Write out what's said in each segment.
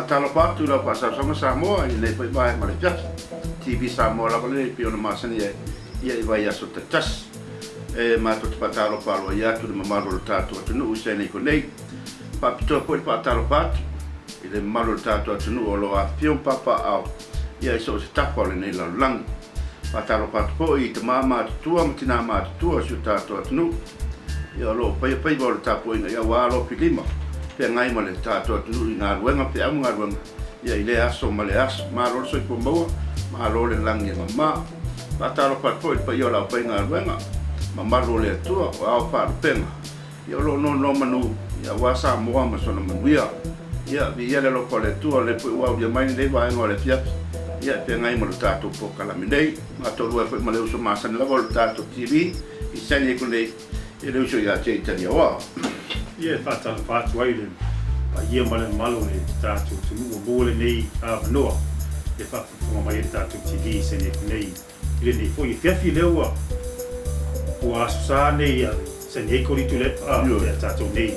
talo patu la pasa sama Samoa i le pai mai male piat TV Samoa la vale pio na masani ia i vai aso te tas ma to patalo palo ia tu ma malo tato tu no usene ko nei pa pito po patalo patu i le malo tato tu no lo a pio papa au ia so se tapo le nei la lang patalo patu po i te mama tua matina ma tua su tato tu no ia lo pai vol tapo ia walo pilima pe ngai male tato tu no nga ruenga pe am nga ruenga ia ile aso male aso ma lo so ko mo ma lo le lang ia mama patalo patu po ia la pai nga ruenga mamalo le tua au pa penga ia lo no manu ia wasa mo ma so na manuia ia vi ia le lo ko le tua le pu wa ia mai le va ngole pia ia pe ngai mo tato po kala minei ma to lo foi ma le uso ma san la vol tato TV i sani ko le e le uso ia che tania wa ia fata wai le pa ia ma le malo le tato tu mo le nei a no e fa mo mai tato TV sani ko nei ile nei foi fiafi le wa o asa nei se nei ko ritu le ya tato nei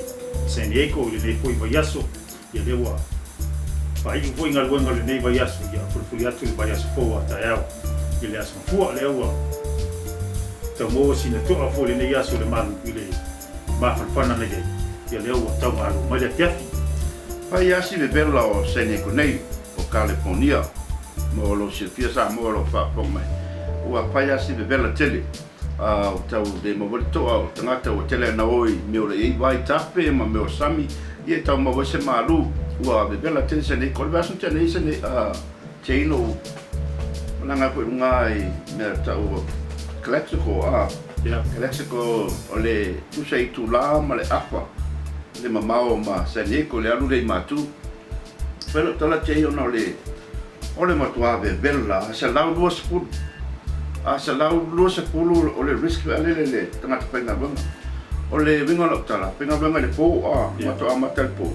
se nei ko le nei foi vayaso ya lewa pa i foi ngal wenga le nei vayaso ya fulfuli atu le vayaso fo ata ya ile aso fu lewa ta mo sina to a fo le nei aso le man ile ma fana nei ya lewa ta malu ma le tiafi pa ia si le bella o se nei ko nei o California mo lo si fiasa mo lo fa po mai o pa ia si le bella tele o tau de mo volto o tangata o tele na oi me o e vai tape ma me o sami e tau mo se malu ua be bela tense ne ko vasun tene se ne cheino nanga ko ngai me tau classico classico o le tu sei tu la ma le aqua le mamao ma se ne ko le alu le matu pero tola cheio no le ole mo tua be bella se la do spul a se lau lo se pulu o le risk vale le tangata penga banga o le winga lo tala penga banga le po ma to amatal po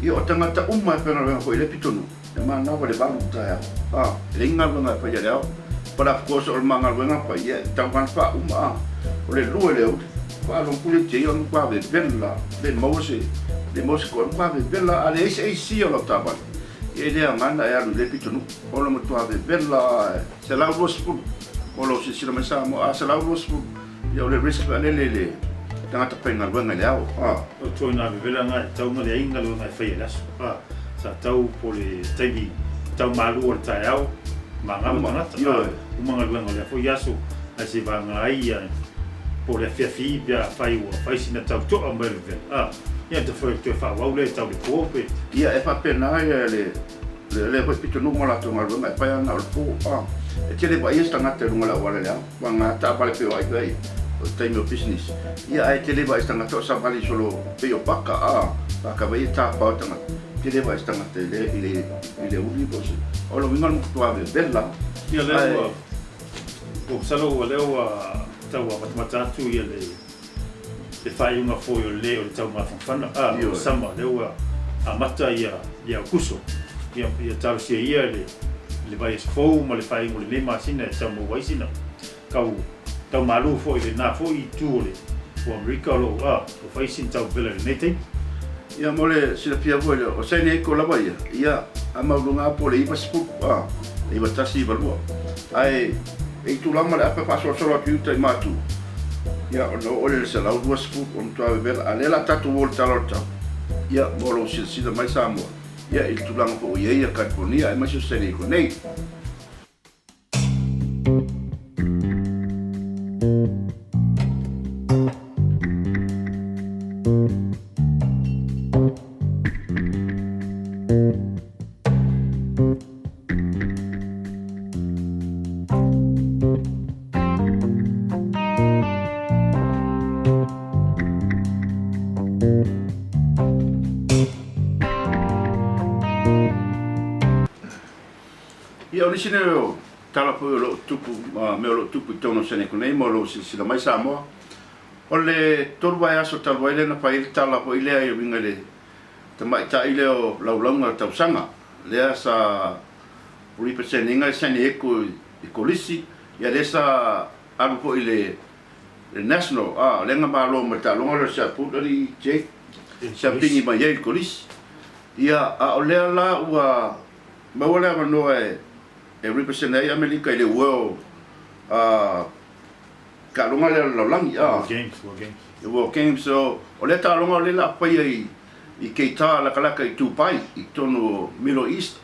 i o tangata umma penga banga ko le pitonu e ma na le bangu ta le inga banga pa ya para ko so manga banga pa ya tangan pa umma o le lu le o pa lo pulu te yo pa be bella le mose ko pa be bella ale si o lo taba e le ngana ya le pitonu o lo mo to be bella se lau lo spulu Olo si sila mai sa mo asa la vos ya le risk va le tangata penga wenga le au o tona vela nga tau na le inga lo na fai las sa tau po le tagi tau malu o tau manga manga o manga wenga le fo yaso a se va nga ia po le fiafi bia fai sina tau to a merve ia te foi te fa wa le tau le pope ia e fa pena le pito no mo la to ngal wenga pa na o po e tele ba ia stanga te runga la wala la wanga ta pale pe ai ai o time of business ia ai tele ba stanga to sa vali solo pe o paka paka ba ia ta pa tanga tele ba stanga te ile uli bos o lo vinga to ave bella ia le o salo le o tawa matatu ia le fai una foi o le o tau ma fana o sama le o a mata ia kuso ia tau sia ia le vai fo ma le fai mo le masina sa mo vai sina kau tau malu fo ile na fo I tu le o America lo o fai sin tau vela le nete ia mo le sila pia vo o sai ne ko la vai ia ama lunga po le iba spu e va tasi valua ai e tu la ma le apa paso solo tu tai matu ia no ole se la dua spu on tu vela ale la tatu volta lorta ia mo lo sila mai sa mo ia il tulang po ia California e mas se ne ko nei ia o sine o tala po lo tupu me lo tupu tono sene ko nei mo lo si mai sa mo o le torwa ya so talwa ile na pai tala po ile ai vinga le te mai ta ile o laulanga tau sanga le sa puri perseninga sene ko lisi ia le sa alu po ile le national lenga ma lo ma ta lo sa pu ri je sa pingi mai ye ko lisi ia a o lea la ua mawale manoa e represent ai America i le world ka longa le laulangi World Games so o le ta longa le la pai i keita la kalaka i tupai i tono Middle East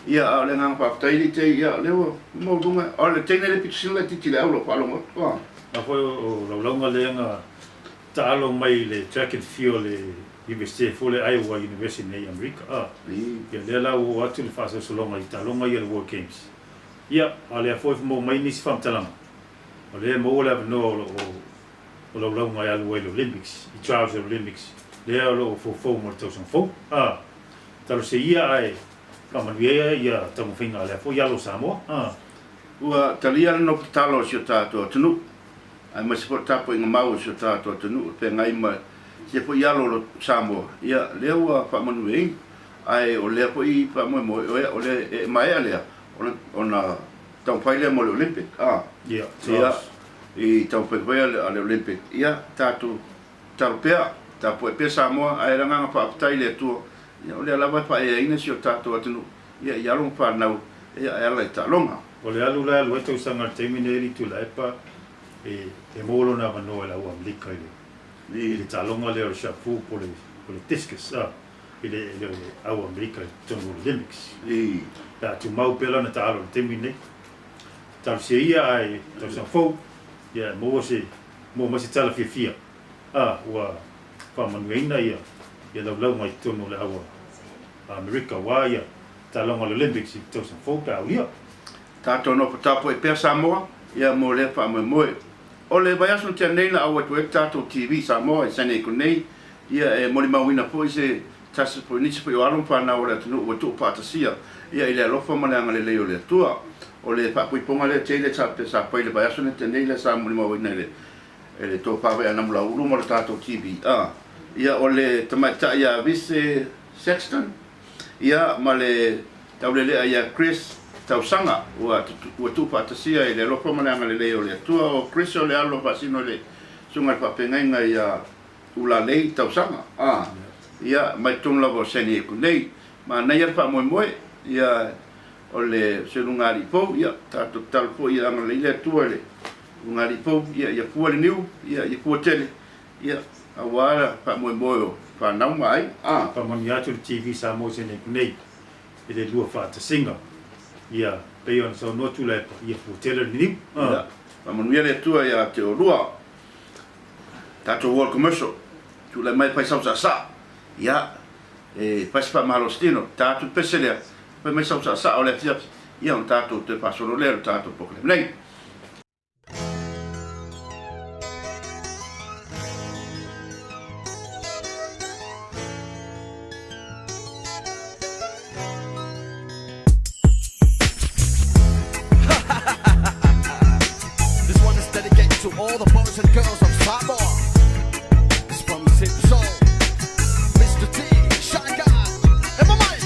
ia le ngang pa tai te ia le mo dunga o le tene le pitsin le titi le aulo palonga a foi o laulanga le nga ta alo mai le track and field le University of Iowa University nei America ia le la o atu le fasa so longa i ta longa i le World Games ia ale foi mo mai ni fam talanga o le mo le no o laulanga ia le Olympics i Charles Olympics le alo fo mo to son fo talo se ia ai kamanuia ia tamu finga le fo ia lo Samoa ua talia no talo si tato tunu ai ma se tapo inga mau si tato tunu pe ngai ma se po ia lo Samoa ia le ua pa manuei ai o le po I pa mo o le mai ale ona tau pai le mo le Olympic ia I tau pai ale Olympic ia tato tarpea tapo pe Samoa ai ranga pa tai le tu ia o le lava pa e ina si tato tunu ia lo pa nau ia ala ta longa o le alu la lo to sanga terminali tu la pa e molo na no la wa lika le talonga le chapeau pour le discus ile au America tono Olympics ta tu mau pela na talo terminali tal se ia ai to sa fo ia mo se tala fia wa pa manuina ia lau mai tono le au America wa ia talonga le Olympics to sa fo ta ia tato no tapo e pe Samoa ia mo le pa mo o le vai aso te nei na au e tato TV Samoa e sene ko nei ia e mo le mawina po se tasi po ni se po alon pa na o le tunu o tu patasia ia ile lo fa malanga le leo le tua o le pa pui ponga le tele sa pe sa pa le vai aso te nei le sa mo le mawina le to pa ve na mo la ulu mo le tato TV ia o le tamata ia vice Sexton ia ma le taulele ia Chris tau sanga ua tu patasia i le lopo malanga le leo le tua o Chris o le alo pasino le sunga pa pengainga ia ula lei tau sanga ia mai tong lavo seni e kunei ma nei ar pa moe ia o le selungari po ia tato talpo ia anga le tua le ungari po ia pua le niu ia pua tele ia awara pa moe o pa nau mai pa mani atu le TV Samoa seni e kunei i le lua whata singa ia pe on so no tu le ia futele ni ma manuia le tua ia te orua tato world commercial tu le mai pai sa ia pai pa malostino tato pesele pai mai sa o le tia ia un tato te paso lo le tato pocle nei all the boys and girls of Samoa. It's from the city soul. Mr. T, Shy Guy, and my mind.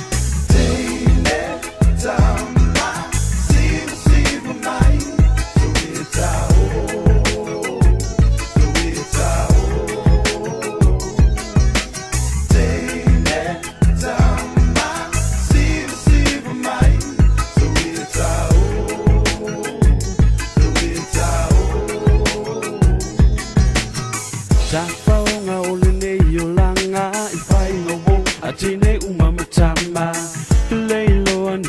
Atine umamatama leilo an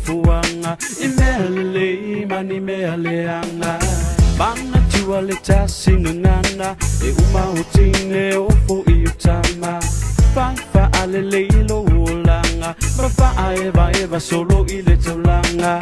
fuanga imele mani meleanga bana tuale tasinana e umahotine ofo iutama fa ale leilo ulanga fa eva solo ile tulanga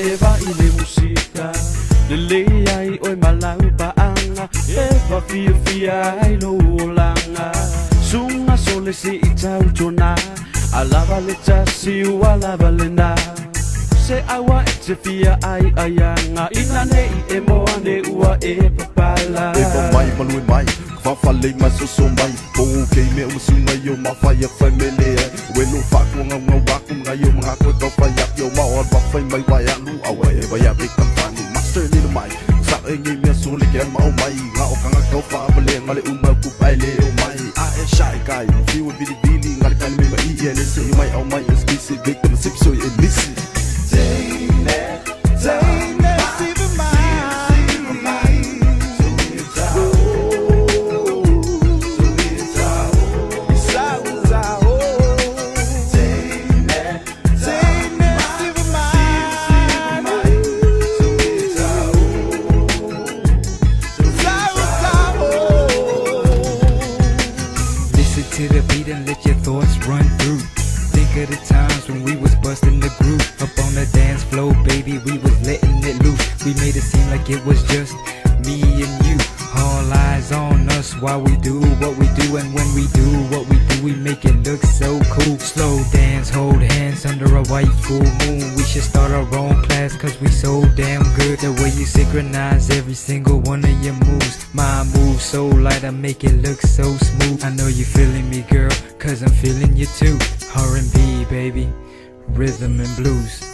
Eva ile musika lele ai oi malau paanga eva fia ai lo langa sunga sole si itau tona Alava le tasi alava le na se awa e te fia ai ayanga ina nei e moa ne ua e papala e pa mai malui mai fafale mai so mai po ke me usunga yo mafaya family we no faku nga waku nga yo mga ko to pa yak yo ma or ba fai mai wa ya lu awa e ba ya big company master ni mai sa e ngi me so le ke ma o mai nga o kanga to fa bale ngale uma ku pai le o mai a e shy guy fi wo bili bili ngale kan me mai e le se mai o mai is busy victim sip so e listen to the beat and let your thoughts run through. Think of the times when we was busting the groove up on the dance floor, baby, we was letting it loose. We made it seem like it was just me and you. All eyes on us while we do what we do, and when we do what we do, we make it look so cool. Slow dance, hold hands under a white full moon. We should start our own class cause we so damn good. The way you synchronize every single one of your moves. My moves so light, I make it look so smooth. I know you feeling me, girl, cause I'm feeling you too. R&B, baby, rhythm and blues.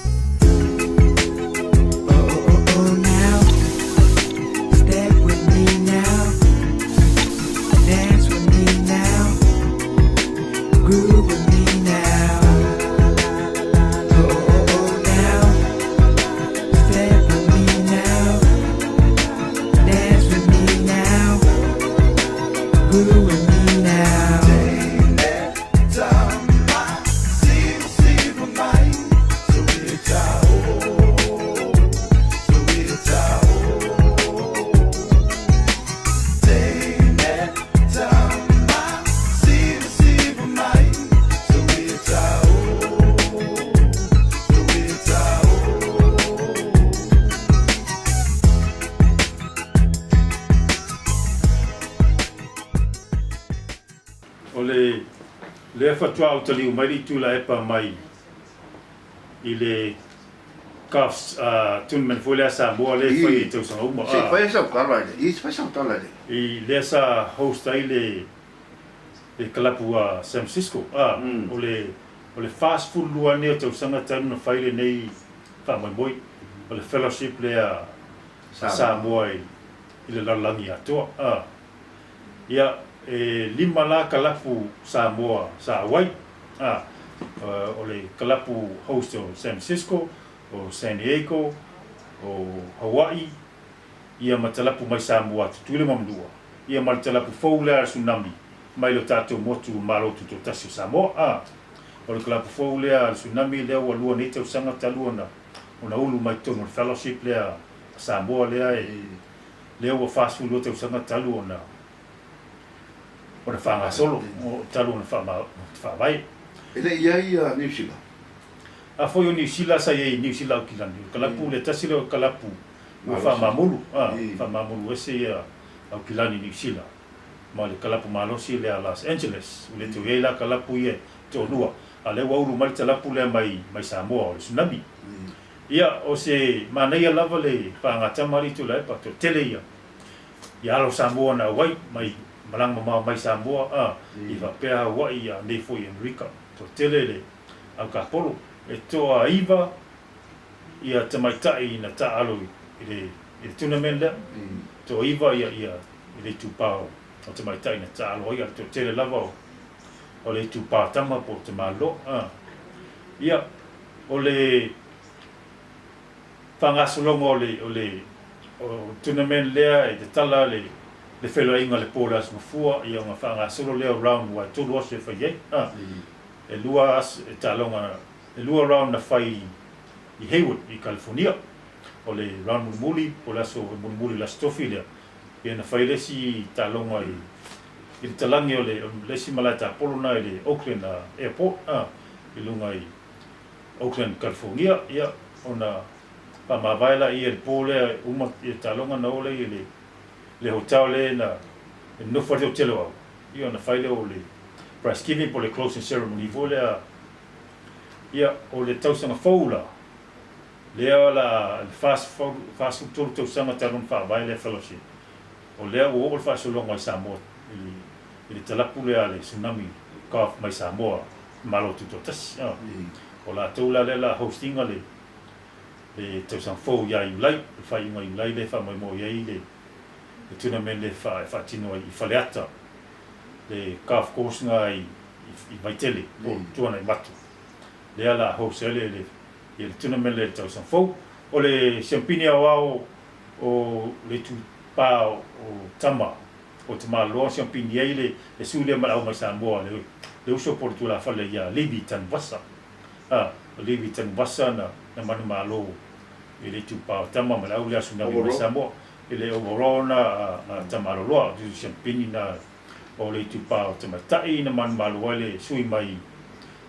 Le fatua o tali umari tula epa mai i le kafs tournament fo le sa mo le foi te so mo se fai sa tala i se fai sa tala i le sa host ai le kalapu a San Francisco o le fast food lua ne te sanga tanu na fai le nei fa mai boy o le fellowship le a sa mo i le lalangi ato ia e lima la kalapu Samoa sa Hawaii o le kalapu host o San Francisco o San Diego o Hawaii ia matalapu mai Samoa tuile mamdua ia matalapu foula tsunami mai lo tato motu malo tu tasi Samoa o le kalapu foula tsunami le wa lua nei te sanga taluna ona ulu mai tono fellowship le Samoa le wa fast food lo te sanga taluna o le whanga solo, o talu na whawai. Ele ia New Zealand. A foi o New Zealand sa i New Zealand o kilani. Kalapu le tasi leo kalapu o whamamulu. Whamamulu ese ia au kilani New Zealand. Ma le kalapu malosi le a Los Angeles. O le te uela kalapu ia te onua. A le wauru mali talapu le mai Samoa o le tsunami. Ia o se manei lava le whangata mari tu lai pato tele ia. Ia alo Samoa na wai mai malang mama mai Samoa i va pea Hawaii a nei foi Enrica to telele au ka polo e toa iva ia tamaitai na taalo i le tournament le to iva ia i le tupao o tamaitai na taalo ia to tele lava o le tupao tama po te malo ia o le fangasolongo o le tournament le e te tala le felo inga le pola smufua ia nga fanga solo le round wa to lo se fai e lua e talonga e lua round na fai i Hayward i California o le round muli pola so muli la stofilia e na fai le si talonga i talangi o le si malata polona i le Oakland airport i lunga i Oakland California ia ona pa mavaila i el pole uma i talonga na ole i le hotel le na no for the hotel o io na fai le o le Prize giving po le closing ceremony vole ia o le tausaga fou la lea la fast food tausaga talon faavae le fellowship o lea ua o'o le fa'asologa i Samoa i le talapu lea le tsunami ka mai Samoa malo tutotasi o latou la le la hostinga le tausaga fou ia iulai le faiuga iulai le fa'amoemoe ai le tournament le fa'atino ai i faleata le golf course nga i Vaitele o tuana i matu lea la host le tournament le tausaga fou o le champini awao o le tupa o tama o te māloa champini ai le sulia malao mai Samoa le uso por tu la fale ia Levi Tanvasa Levi Tanvasa na manu malo i le tupa o tama malao le tsunami mai Samoa i le overall na tamaloloa tu champini na o le tupa o te matai na manu malo le sui mai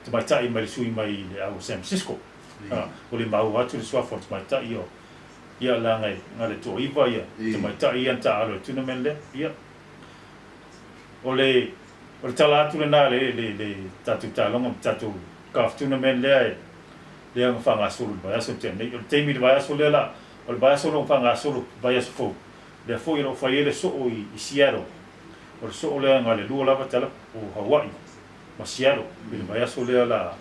te matai mai le sui mai le au San Francisco o le mau atu le swafa o te matai o ia la ngai le to iwa ia te matai anta alo tournament le ia o le tala atu na le tatu talonga tatu golf tournament le ang fangasulu ba so te nei o te mi ba so le la o ba so no fangasulu ba so fo le fo iro fa ile so o i Seattle o so le nga le lua lava tala o Hawaii ma Seattle le ba so le la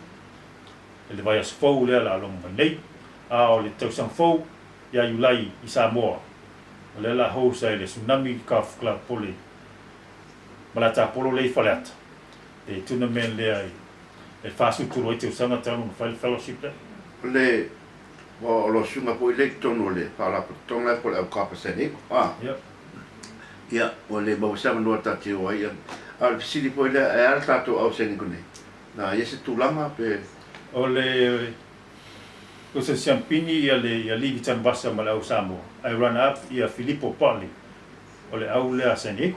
le ba so fo le la lo nei o le tausaga fou ia iulai i Samoa o le la hosa le tsunami golf club pole malata polo le faleata e tournament le ai e fasutulu ai te usanga tanu na fellowship le o lo sunga po le tono le para tonga po le kapasene ia o le mo sa no ta te o ia al sili po le al tato au sene kone na yese tulanga pe o le o se champini ia le Levi Tanvasa malau Samoa ai run up ia Filippo Pali o le au le asene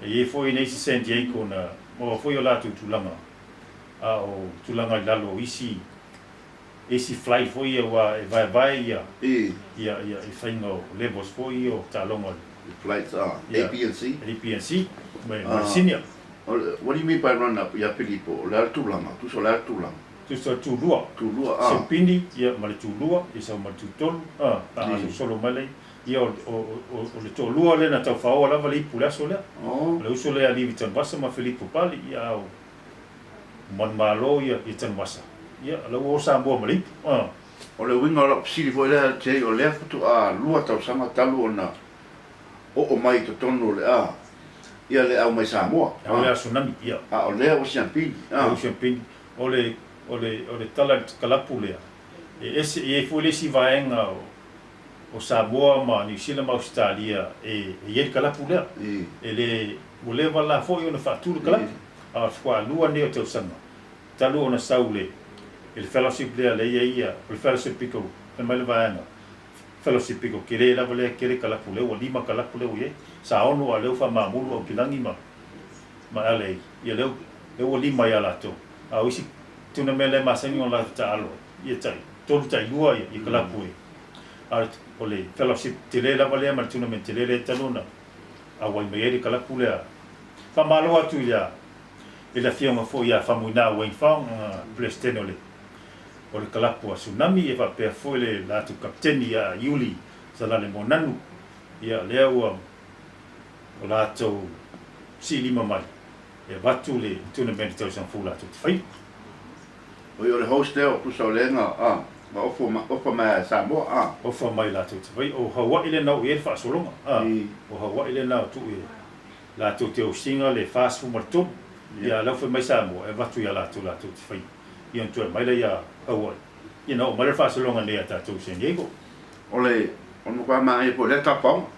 e foi nei San Diego na mo foi o latu tulanga o tulanga lalo isi flight foi wa vai ia faingo levels foi o talonga flights APNC mai senior what do you mean by run up ia Filippo la tulanga tu so la tulanga tu so tulua sepini ia male tulua isa matutol solo male ia o le tolua le na tau whaoa lava le ipu leaso lea. Le uso lea Levi Tanvasa ma Filippo Pali ia au man malo ia i Tanvasa. Ia lau o Samoa ma le ipu. O le winga o la pisiri po lea te o lea futu a lua tau sanga talu o na o mai to tono le ia le au mai Samoa. Au lea tsunami ia. O lea o Champini. O Champini. O le tala kalapu lea. E fo le si vaenga o Samoa ma New Zealand ma Australia e ia kalapu lea le o le wala foi ona fatulu kalapu a fwa lua ne o te usanga talu ona saule il fellowship lea le ia il fellowship pico e mai le vaanga fellowship pico kere la vale kere kalapu lea o lima kalapu lea ia sa ono a leu fa mamulu o kilangi ma ale ia leu o lima ia lato a isi tuna mele masani on la ta alo ia tai tolu tai lua ia kalapu o le fellowship te le lava lea ma le tournament te le taluna a wai mai eri kalapu lea whamalo atu ia e la fianga fo ia whamuina Wayne Fong Plestene o le kalapu a tsunami e whapea fo le latu kapteni a Yuli sa lale monanu ia lea ua o latou si lima mai e watu le tournament tausan fu latu te whai o le host lea o pusa o lenga ma ofa mai Samoa ofa mai la tu vai o Hawaii le nau e fa solonga o Hawaii le nau tu e la tu te o singa le fast food marto ia la foi mai Samoa e vatu ia la tu fai ia tu mai le ia Hawaii mai le fa solonga le ata tu San Diego ole ono kwa mai po le tapau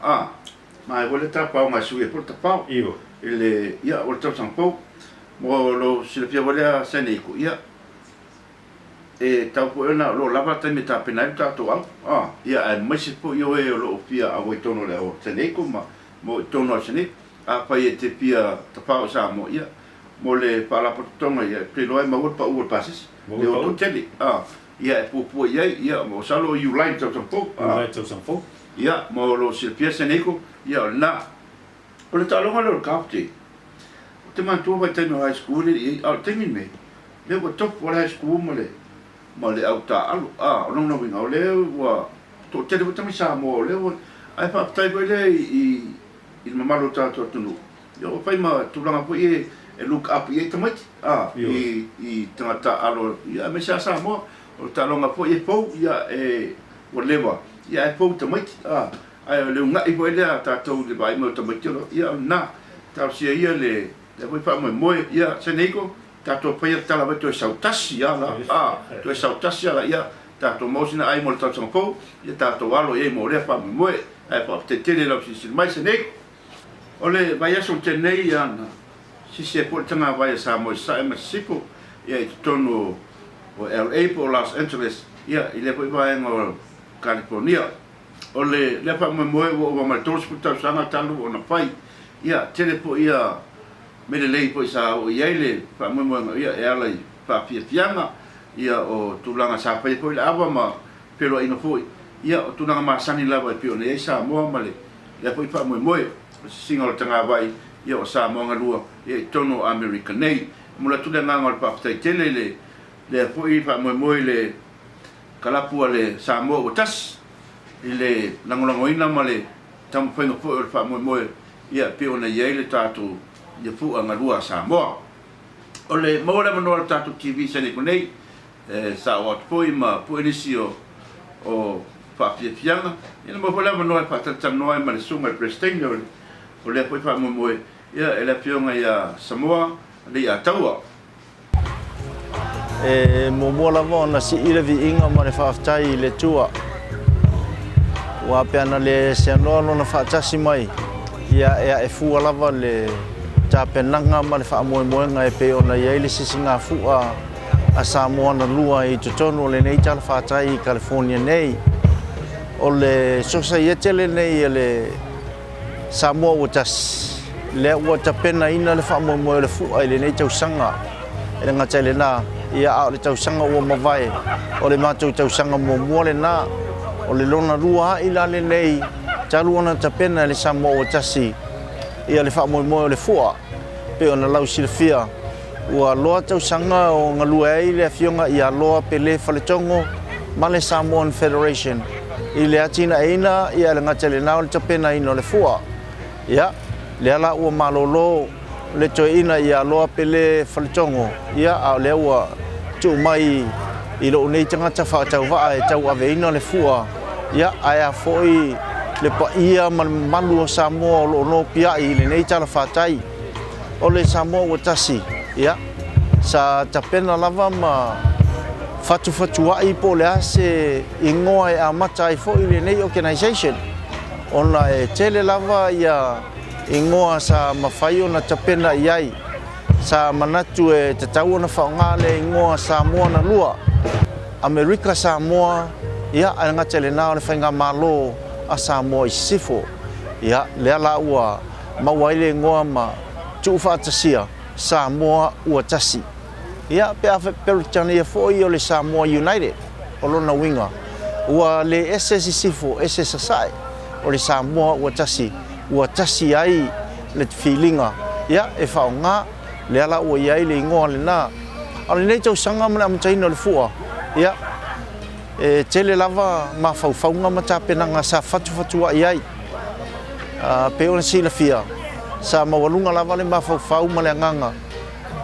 mai po le tapau mai sui po tapau ele ia o tau sampo mo lo silpia volea San Diego ia e tau po na lo lava te meta pena ta to ia e mai se po yo e lo pia a voi tono le o tene ko mo tono sene a pa e te pia ta pa sa mo ia mo le pa la portonga ia pe lo e ma pa u passes le o tele ia e po ia mo sa lo you line to po ia mo lo se pia sene ko ia na o le talo lo kapte te man tu vai te no high school e al te me le ko top wala high school mo le au ta alu no no winga le wa to te de tami sa mo le ai pa tai ko le I mamalo ta to tunu yo pai ma tulanga po e look up e tamai I tangata alo ya me sa mo o talonga po e po ya whatever ya po tamai ai le nga I po le ta to le bai mo tamai lo ya na ta sia ia le po pa mo ya seneko ta to pa ya tala to sautasi ya la to sautasi la ya ta to mo sina ai mo ta po ya ta to walo e mo le pa mo ai pa te tele lo si mai seneko ole vai aso tenei ana si se por tanga vai sa mo sa Mississippi ia I tono o LA po Los Angeles ia ile po vai ngo California ole le pa mo o ma tos puta sanga talu ona pai ia tele po ia me le lei po sa o ia ile pa mo ia ela pa pianga ia o tulanga sa pai po ile ava ma pero ino foi ia o tulanga ma sani lava e pio ne sa mo male le po pa mo singa o tanga vai ia o sa mo ngalua ia tono American nei mula tu le nganga o pa tai tele le po I pa mo le kalapu le sa mo o tas ile langolango ina male tam pengo po pa mo ia pio na ia le tatu ia fu ngalua sa mo ole mo le mano tatu TV se ni konei sa o po ma po inisio o pa pianga ina mo le mano pa tatano ma le sunga prestingo o le po pa mo ia ele pionga ia Samoa le ia taua mo la vona si ile vi inga ma le faftai le tua wa pena le se no na fa tasi mai ia e fu lava le ta penanga ma le fa mo nga e pe ona ia ile sisinga fu a Samoa na lua I totono le nei tal fatai California nei o le society le nei le Samoa utas le wata pena ina le fa mo le fu ai le nei tau sanga e nga tele na ia a le tau sanga o mavai o le matou tau sanga mo le na o le lona lua ila le nei talu ona ta pena le Samoa utasi ia le fa mo le fu pe ona lau silfia ua loa tau sanga o ngalua ai le fionga ia loa pele faletongo ma le Samoan Federation I le atina ina ia le ngatele na o le tapena ina le fua ia le ala ua malolo le to ina ia loa pele faletongo ia a le ua tu mai I lo nei tanga tafa tau va e tau ave ina le fua ia ai foi le pa ia malu o Samoa lo no pia I le nei tala fatai o le Samoa utasi ia sa tapena lava ma fatu ai po le ase ingoa e amata I fo I le nei organization ona e tele lava ia ingoa sa mafai ona tapena iai sa manatu e tatau ona whaonga le ingoa Samoa na lua Amerika Samoa ia anga tele na le whainga malo a Samoa I sifo ia le ala ua mawaile ingoa ma tuufa atasia Samoa ua tasi ia pe afe peritani e foi o le Samoa United o lona winga ua le SS sifo SS sai o le Samoa ua tasi ai le feelinga ia e faonga le ala ua iai le ingoa le na ale nei tau sanga mna mtaina le fua ia e tele lava ma faufaunga mata penanga sa fatu iai pe ona sila fia sa mawalunga lava le ma faufau ma le nganga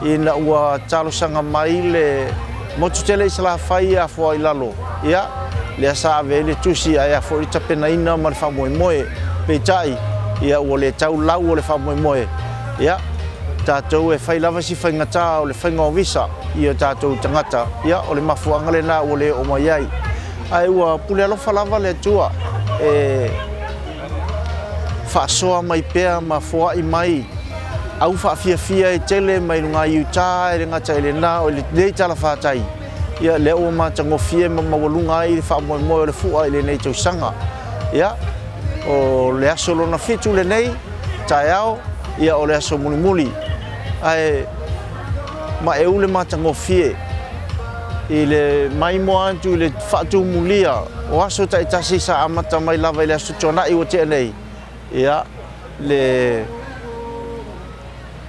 ina ua talo sanga mai le motu tele isla fai a fo ilalo ia le sa vele tusi ai fo itapena ina ma fa moe pe tai ia o le tau lau o le fa moe ia tatou e fai lava si fai ngata o le fai visa ia tatou tangata ia o le mafuanga le na o le o mai ai ua pule alofa lava le tua e fa soa mai pea ma foa I mai au fa fia e tele mai nga Utah e ngata ele na o le nei tala fatai ia le o ma tango fie ma walunga ai fa mo le fu ai le nei tau sanga ia o le aso lona fitu le nei taiao ia o le aso muli ai ma e ule ma tango fie ile mai mo antu le fatu mulia o aso tai tasi sa amata mai lava ile aso tona I o te nei ia le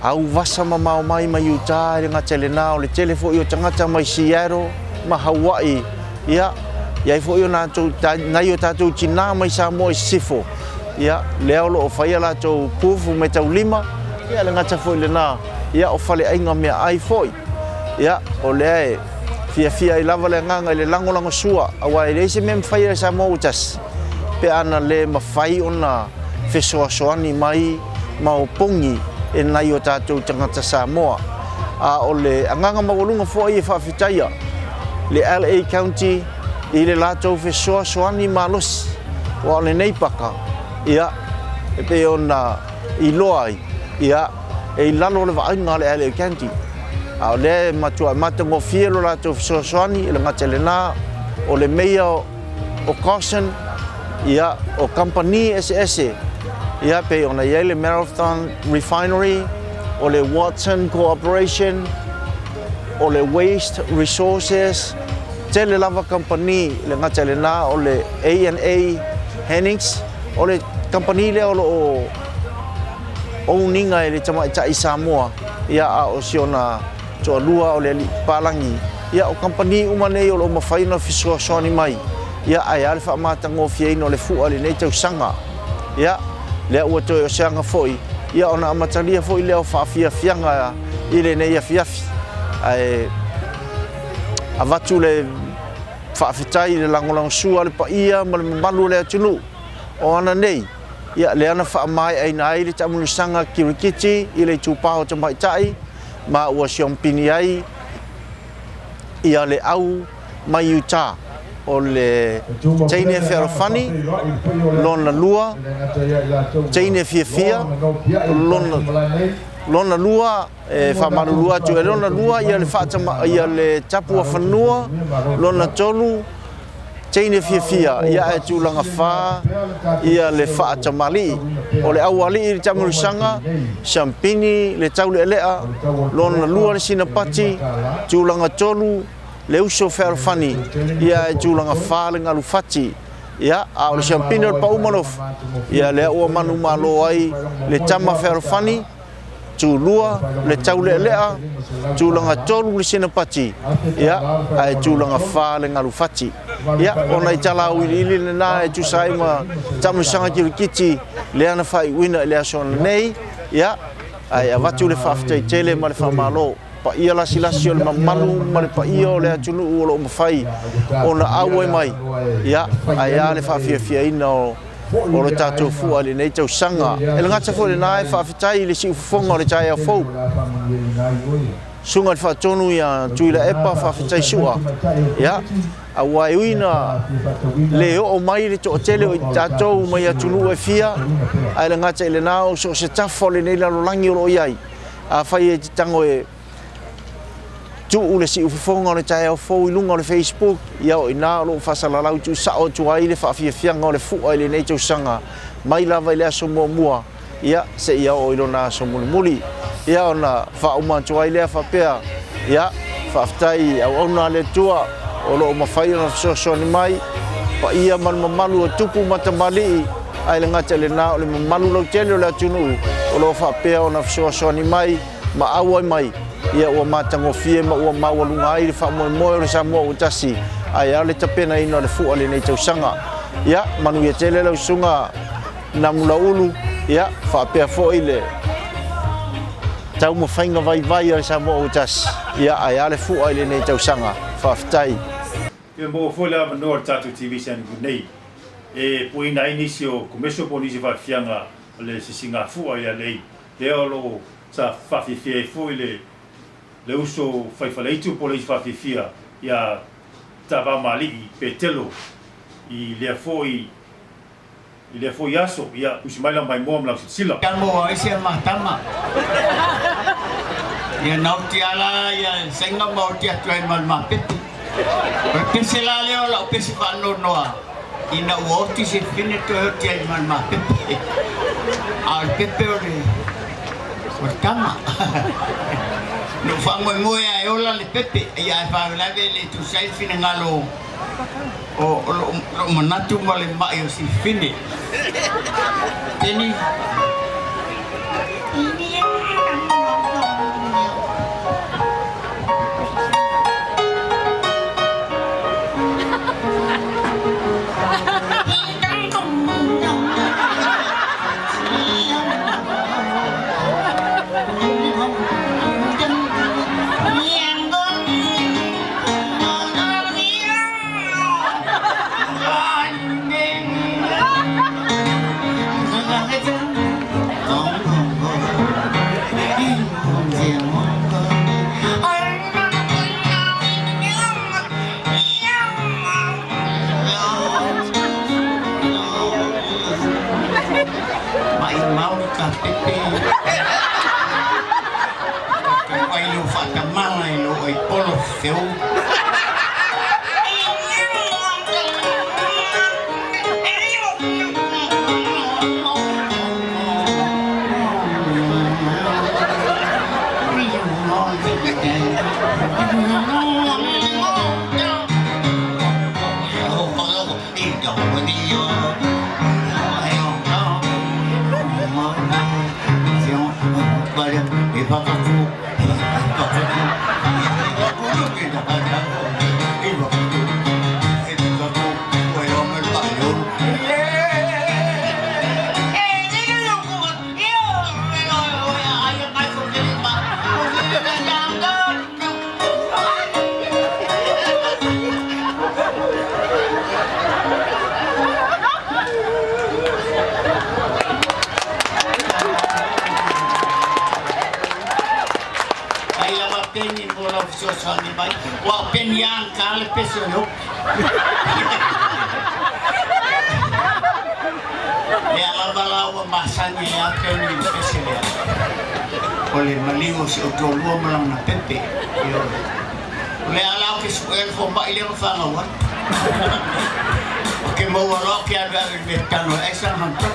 au vasa mamao mai mai Utah le ngata le nao le tele fo yo tangata mai Seattle ma Hawaii ia ia fo yo na to na yo tatu China mai Samoa sifo ia le o faia la to pufu me tau lima ia le ngata fo le na ia o fale ainga me ai foi ia o le fia i lava le nganga le lango sua awa le se mem faia Samoa utas pe ana le mafai ona fesoasoani mai mau pongi e nai o tātou tangata Samoa. O le anganga mawalunga fo i whawhitaia, le LA County i le lātou fesoasoani malos o le neipaka, ia e pe ona i loai, ia e lalo le vainga le LA County. O le matua matango fielo lātou fesoasoani i le ngatelena o le meia o Carson, ia o company SS. Ia pe ona le Marathon Refinery o le Watson Corporation o le Waste Resources tele lava company le ngata le na o le A&A Hennings o le company le o ninga le tama i Samoa ia o siona to lua o le palangi ia o company umane o mafaina fisoasoani mai ia ai ale fa matango fieno le fu ale nei tau sanga ia le ua toi o seanga foi ia ona amatalia foi leo fianga i le nei afiafi ai avatu le whaafitai le langolango sua le paia ma le malu le atunu o ana nei ia le ana whaamai ai nai le tamunisanga kirikiti i le tūpaho tamaitai ma ua siompini ai ia le au mai Utah o le teine ferofani lona lua teine fia lona lua e famalulua tu e lona lua ia le fatama ia le tapua fanua lona tolu teine fia ia e tulanga fa ia le fatamali o le awali i tamurisanga champini le taule elea lona lua le sinapati tulanga tolu le uso ferfani ia e tulanga fa le ngalufati ia a le champini o paumanof ia le o manu malo ai le tama ferfani tulua le taule elea tulanga tolu le sinapati ia ai tulanga fa le ngalufati ia ona itala uili le na e tu sai ma tamu sanga kirikiti le ana fai wina le ason nei ia ai avatu le fafte tele ma le famalo pa ia la silasio le mamalu ma le pa ia le atunu o lo mafai ona awe mai ia ai ale fafia ina o le tatu fu ale nei tau sanga e ngata fo le nai faftai le si fonga le tai fo sunga le fatonu ia tuila epa faftai sua ia awai uina le o mai le to tele o tatou mai atunu e fia ai le ngata ile nao so se tafo le nei la langi o iai a fai e tango e tu ule si ufonga le tai fo ilunga le Facebook ia o ina lo fasala lau tu sa o tu ai le fa fia ngole fu ai le nei tu sanga mai lava ile so mua ia se ia o ilona so muli ia ona fa uma tu ai le fa pea ia fa ftai au ona le tua o lo mafai na so ni mai pa ia man mamalu o tupu matamali ai le ngata le na o le mamalu lo tele la tunu o lo fa pea ona so ni mai ma awai mai ia o matango fie ma o mawalunga ai le fa mo le Samoa utasi ai ale tapena ina le fu ale nei tausanga ia manu ia tele la sunga na mulaulu ia fa pea fo ile tau mo fainga vai le Samoa utasi ia ai ale fu ale nei tausanga fa ftai e mo fo la no tatu TV sen nei e puina inisio commercial polisi va fianga le singa fu ai lei le lo sa fa fie fu le uso faifaleitu polisi fa fia ia tava mali petelo i le foi aso ia usmaila mai mo la sila kan mo ai se matama ia nautiala ia senga mo tia tuai mal mapeti perché la leo la pesi fanno noa ina uoti se finito tia mal mapeti al pepe pertama no fango ngoe ai ola le pepe ia fa la le tu sai fina ngalo o manatu male mai si fini ini pepe. Wai lo whakamala i lo i polo whiu. Wa penyang kali pesono. Ya lama-lama masanya ya penyang pesono. Oleh maligo si otolo malang na pepe. Oleh alau ke suel fomba ile fangawan. Oke mau warok ya dari betano esa hantar.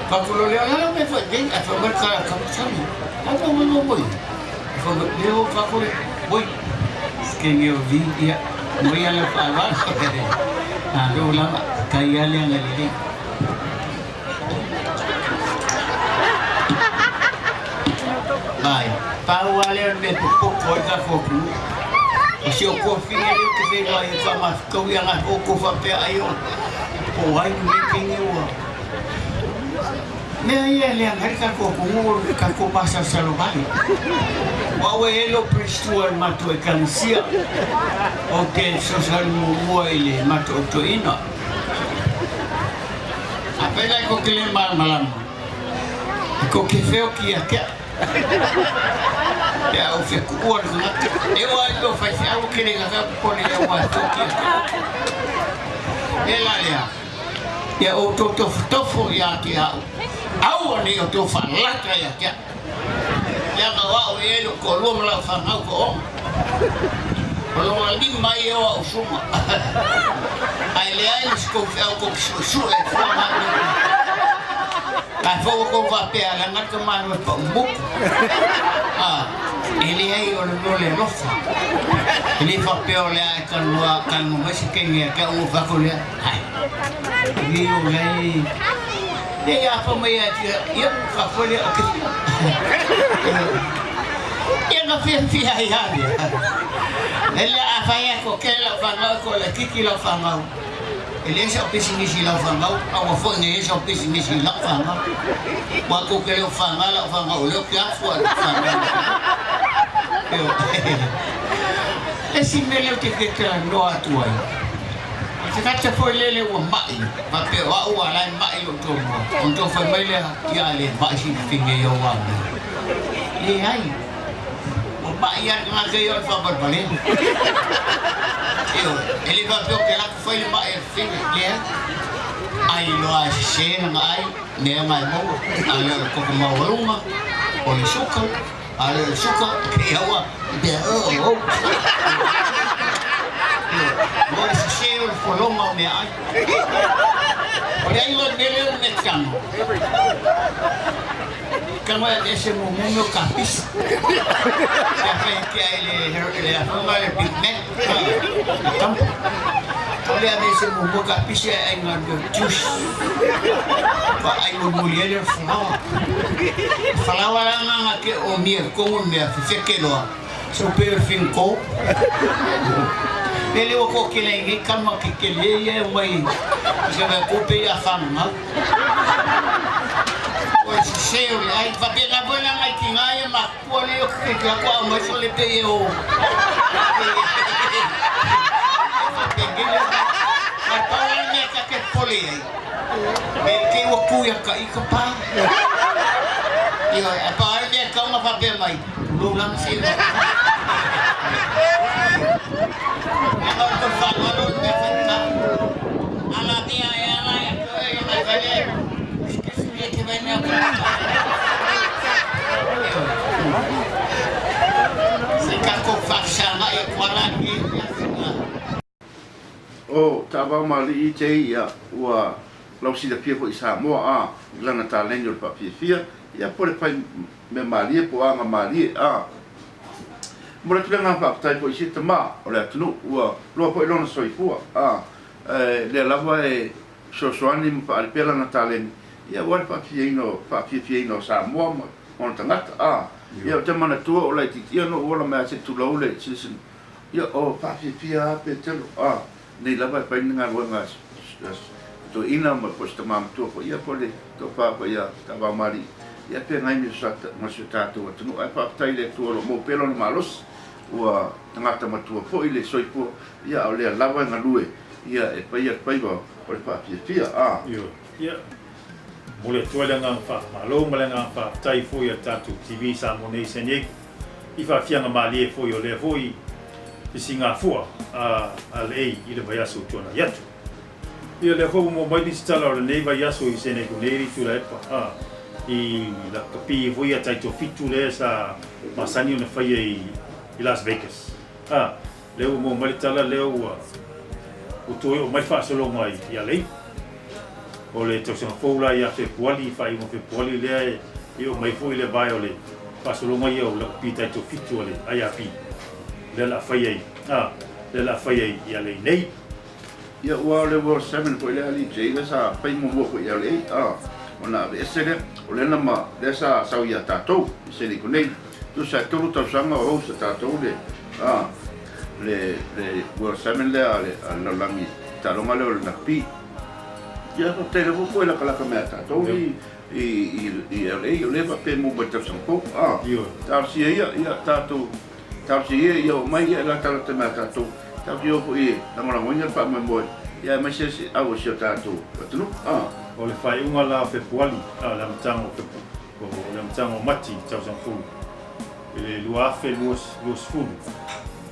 Pakulo leo leo me foi bem, a foi marcar a cabeçada. Apa mau boy? Foi leo pakulo boy. Quem eu vi dia, boy ala falar. Ah, do lama kaya yang ali. Ai, pau ale me pouco da foco. Se eu confio eu que veio aí com a masca e ela pouco fa pe aí. O ai me quem eu. Me aí ele América com o passa celular. O ele prestou matou e cancia. O que social mo ele matou toina. Apela com que le mal malam. Com que feo que aqui. Ya o fico gordo, eu acho que faz algo que ele já pode eu acho que ela ya o tofo ya que au ne o to falata ya que ya o ele colou lá fanal com colou ali mais eu o suma aí ele aí escoveu com su é forma a fogo com papel, ela não toma no pão. Ele aí o lole rofa. Ele papel lá canu mas quem é que o vacolé. Viu aí. E a família eu vacolé o que. Eu não fiz fiar. Ele a vai com aquela fanal com a kiki lá fanal. Ele é o pessimista lá fanal, a fonte é o pessimista lá fanal. Quando que ele fanal lá fanal, ele que a fora fanal. Esse melhor que fica no atual. Se cada foi ele o mai, papel a o ala mai o tomo. Então foi melhor que ele vai se finge eu amo. E aí, o mai não ganhou o favor para ele. Ele vai ver o que ela foi mais filho dele. Aí nós chegamos aí, nem mais bom. Aí eu com uma aroma, com açúcar, aí açúcar que eu deu. Nós chegamos falou mal me aí. Olha aí o dele o mexicano. Como é esse meu capis? Que ele arruma o pigmento. Campo. Olha esse meu capis é um juice. Aí o mulher falava lá na que o meu como meu fiquelo. Super finco. Ele o que ele calma que ele é mãe. Já vai copiar a fama. Cheio, aí vai pegar boa na maitinha, aí mas pole eu que fica com a mãe só lhe peguei o. Peguei mas para lá minha que pole aí. Que o cuia cai capaz. E a para minha calma vai ver mais. Lulang sih. Kalau terfakar udah fitnah. Alatnya yang lain yang lain. O tava mali te ia ua lausi da pia ko isa mo a lana talenyo pa pia ia por pai me mali po anga mali a mo tu nga pa tai po isi tama o le tunu ua lo po lona soi pu a le lava e so soani pa al pela na talen ia wa pa pia no sa mo on tangata a ia te mana tu o le ti no o la ma se tu lo le sin ia o pa pia pe telo a nei lava pa nga nga to ina ma posta mam to ko ia pole to pa ia tava mari ia pe ngai mi sa ma se ta to tu ai pa tai le to lo mo pelo no malos ua tangata ma tu po ile soi po ia o le lava nga lue ia e pa ia pa iba o pa pia a ia mole to le nga fa malo mole nga fa tai fo ia tatu tv sa mo nei senye i fa fianga mali e fo yo le fo i singa fo a lei i le vai aso tona yatu ia le fo mo mai ni stala o nei vai aso i sene ko nei tu le pa i la kapi fo ia tai to fitu le sa masani ona fai i Las Vegas le mo mai tala le o to mai fa solo mai ia lei o le tausa foula ia fe puali fa i mo fe puali le i o mai foi le vai o le pasolonga ia o la pita to fitu le ai api le la fai ai le la fai ai ia le nei ia ua le World 7 ko le ali je le sa pai mo ko ia le ona be sele o le na ma le sa sa ia tatou se ni ko nei tu sa tolu ta sanga o sa tatou le le World 7 le ale la langi talonga le o na pi ia ko te le ko la kala ka me tatou i le va pe mo bata sanko ta si ia tatou ta si ia mai ia la ta te me tatou ta yo ko i na mo ngonya pa mo ia mai se au se tatou tu o le fai unga la fe puali la mtango fe ko le mtango mati tau san fu le lua fe los fu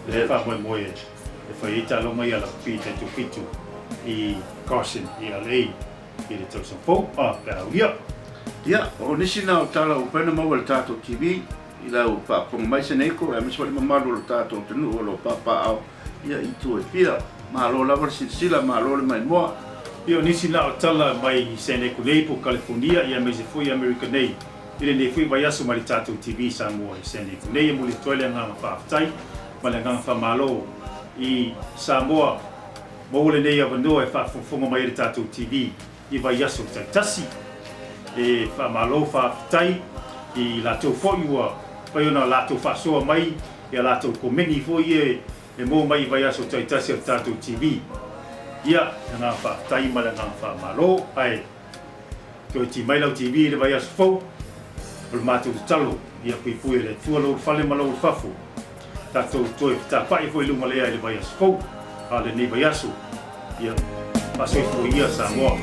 le fa mo e fai ta lo mai ala pita tu fitu i caution i alei i le tau san fu pero ia o nisi na o tala o pena mo le tatou TV i la o pa po mai se nei ko e mis wali mamalu le tatou tunu o lo papa au ia i tu e pia ma lo la sila ma lo le mai mo io nisi na o tala mai Sene Kulei po California ia me se foi American nei ile ne foi vai aso mai tatou TV sa mo Sene Kulei mo le toile nga fa tai ma le nga fa malo i Samoa mo le nei avando e fa fonga mai tatou TV i vai aso tasi e fa malo fa tai i la to fo ua pa ona la to fa so mai ia la to komeni fo e mo mai vai aso tasi tatou TV ia nga fa tai mala nga fa malo ai to ti mai lau TV le vai as fo por matu talo ia pui le tua lo fale malo fafu tato to ta pai foi lu male le vai as fo ale ni vai asu ia paso fo ia sa mo